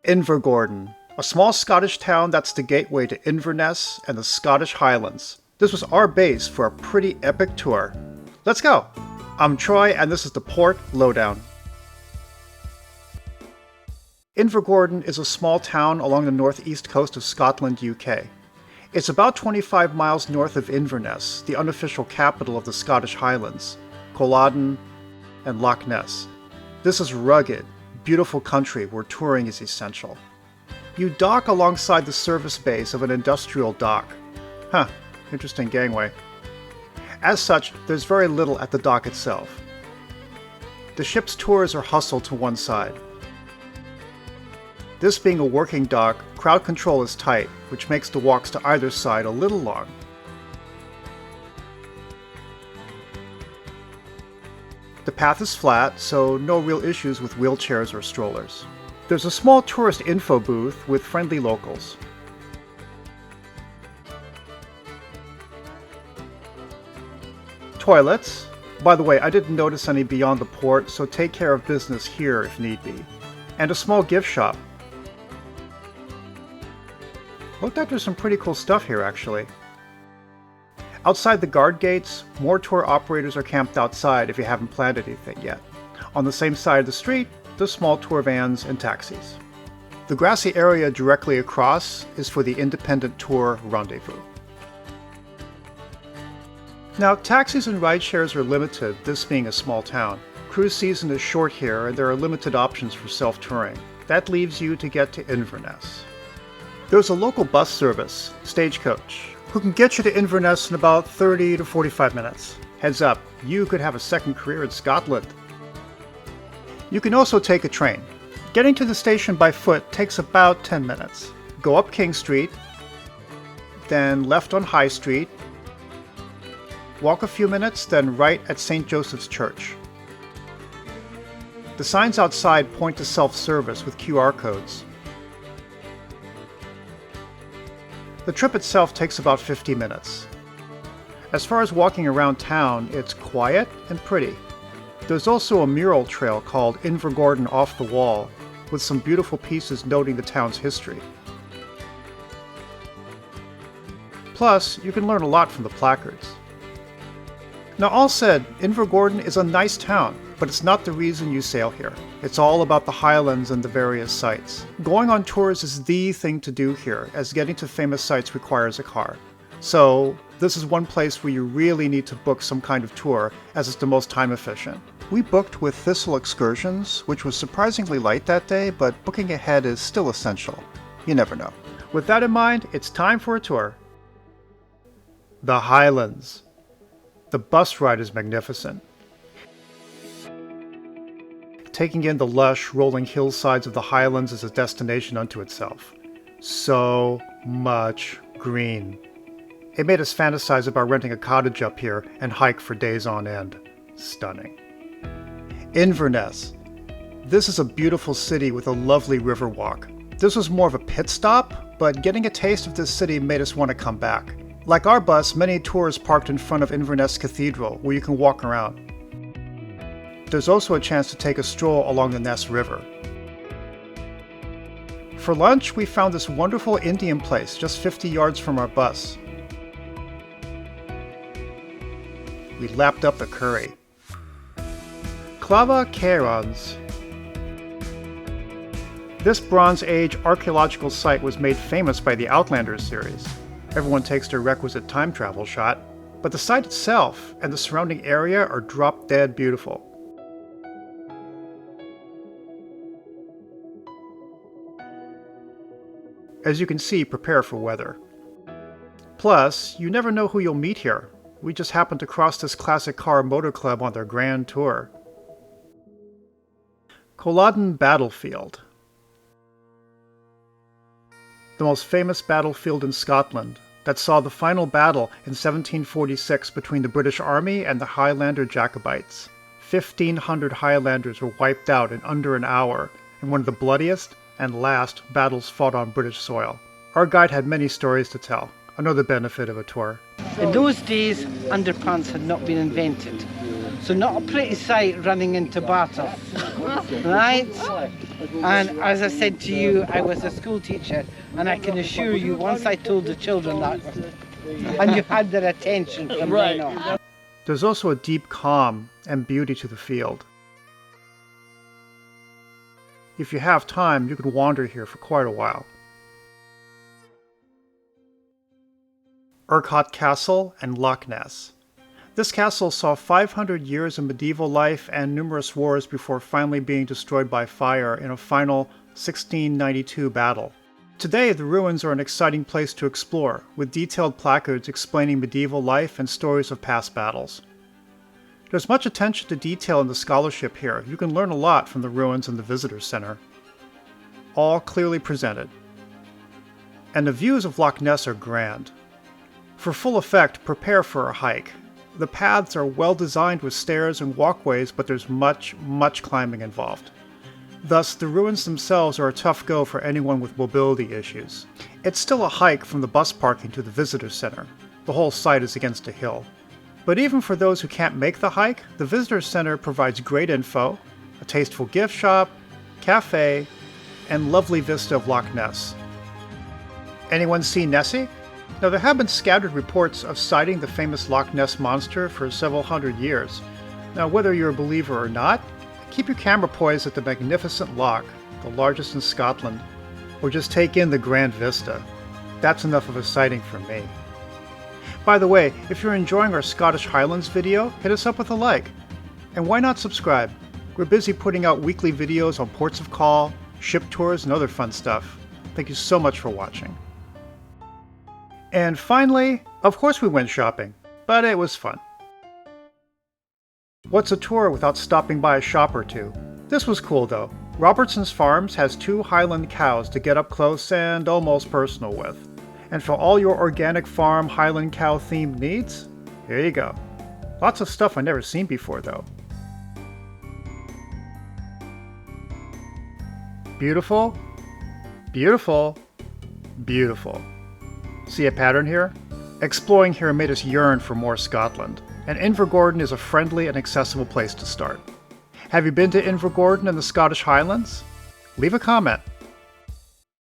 Invergordon, a small Scottish town that's the gateway to Inverness and the Scottish Highlands. This was our base for a pretty epic tour. Let's go! I'm Troy and this is the Port Lowdown. Invergordon is a small town along the northeast coast of Scotland, UK. It's about 25 miles north of Inverness, the unofficial capital of the Scottish Highlands, Culloden, and Loch Ness. This is rugged, beautiful country where touring is essential. You dock alongside the service base of an industrial dock. Interesting gangway. As such, there's very little at the dock itself. The ship's tours are hustled to one side. This being a working dock, crowd control is tight, which makes the walks to either side a little long. The path is flat, so no real issues with wheelchairs or strollers. There's a small tourist info booth with friendly locals. Toilets. By the way, I didn't notice any beyond the port, so take care of business here if need be. And a small gift shop. Looked like there's some pretty cool stuff here, actually. Outside the guard gates, more tour operators are camped outside if you haven't planned anything yet. On the same side of the street, there's small tour vans and taxis. The grassy area directly across is for the independent tour rendezvous. Now, taxis and rideshares are limited, this being a small town. Cruise season is short here and there are limited options for self-touring. That leaves you to get to Inverness. There's a local bus service, Stagecoach, who can get you to Inverness in about 30 to 45 minutes. Heads up, you could have a second career in Scotland. You can also take a train. Getting to the station by foot takes about 10 minutes. Go up King Street, then left on High Street, walk a few minutes, then right at St. Joseph's Church. The signs outside point to self-service with QR codes. The trip itself takes about 50 minutes. As far as walking around town, it's quiet and pretty. There's also a mural trail called Invergordon Off the Wall, with some beautiful pieces noting the town's history. Plus, you can learn a lot from the placards. Now, all said, Invergordon is a nice town, but it's not the reason you sail here. It's all about the Highlands and the various sites. Going on tours is the thing to do here, as getting to famous sites requires a car. So, this is one place where you really need to book some kind of tour, as it's the most time efficient. We booked with Thistle Excursions, which was surprisingly light that day, but booking ahead is still essential. You never know. With that in mind, it's time for a tour. The Highlands. The bus ride is magnificent. Taking in the lush, rolling hillsides of the Highlands is a destination unto itself. So much green. It made us fantasize about renting a cottage up here and hike for days on end. Stunning. Inverness. This is a beautiful city with a lovely river walk. This was more of a pit stop, but getting a taste of this city made us want to come back. Like our bus, many tours parked in front of Inverness Cathedral, where you can walk around. There's also a chance to take a stroll along the Ness River. For lunch, we found this wonderful Indian place just 50 yards from our bus. We lapped up the curry. Clava, Cairns. This Bronze Age archaeological site was made famous by the Outlanders series. Everyone takes their requisite time travel shot, but the site itself and the surrounding area are drop-dead beautiful. As you can see, prepare for weather. Plus, you never know who you'll meet here. We just happened to cross this classic car motor club on their grand tour. Culloden Battlefield. The most famous battlefield in Scotland that saw the final battle in 1746 between the British Army and the Highlander Jacobites. 1,500 Highlanders were wiped out in under an hour in one of the bloodiest and last battles fought on British soil. Our guide had many stories to tell, another benefit of a tour. In those days, underpants had not been invented, So not a pretty sight running into battle, right? And as I said to you, I was a school teacher, and I can assure you, once I told the children that, and you had their attention from then on. There's also a deep calm and beauty to the field. If you have time, you can wander here for quite a while. Urquhart Castle and Loch Ness. This castle saw 500 years of medieval life and numerous wars before finally being destroyed by fire in a final 1692 battle. Today, the ruins are an exciting place to explore, with detailed placards explaining medieval life and stories of past battles. There's much attention to detail in the scholarship here. You can learn a lot from the ruins and the visitor center. All clearly presented. And the views of Loch Ness are grand. For full effect, prepare for a hike. The paths are well designed with stairs and walkways, but there's much climbing involved. Thus, the ruins themselves are a tough go for anyone with mobility issues. It's still a hike from the bus parking to the visitor center. The whole site is against a hill. But even for those who can't make the hike, the visitor center provides great info, a tasteful gift shop, cafe, and lovely vista of Loch Ness. Anyone see Nessie? Now, there have been scattered reports of sighting the famous Loch Ness Monster for several hundred years. Now, whether you're a believer or not, keep your camera poised at the magnificent loch, the largest in Scotland, or just take in the grand vista. That's enough of a sighting for me. By the way, if you're enjoying our Scottish Highlands video, hit us up with a like. And why not subscribe? We're busy putting out weekly videos on ports of call, ship tours, and other fun stuff. Thank you so much for watching. And finally, of course we went shopping, but it was fun. What's a tour without stopping by a shop or two? This was cool though. Robertsons Farms has 2 Highland cows to get up close and almost personal with. And for all your organic farm Highland cow themed needs, here you go. Lots of stuff I've never seen before though. Beautiful, beautiful, beautiful. See a pattern here? Exploring here made us yearn for more Scotland, and Invergordon is a friendly and accessible place to start. Have you been to Invergordon in the Scottish Highlands? Leave a comment.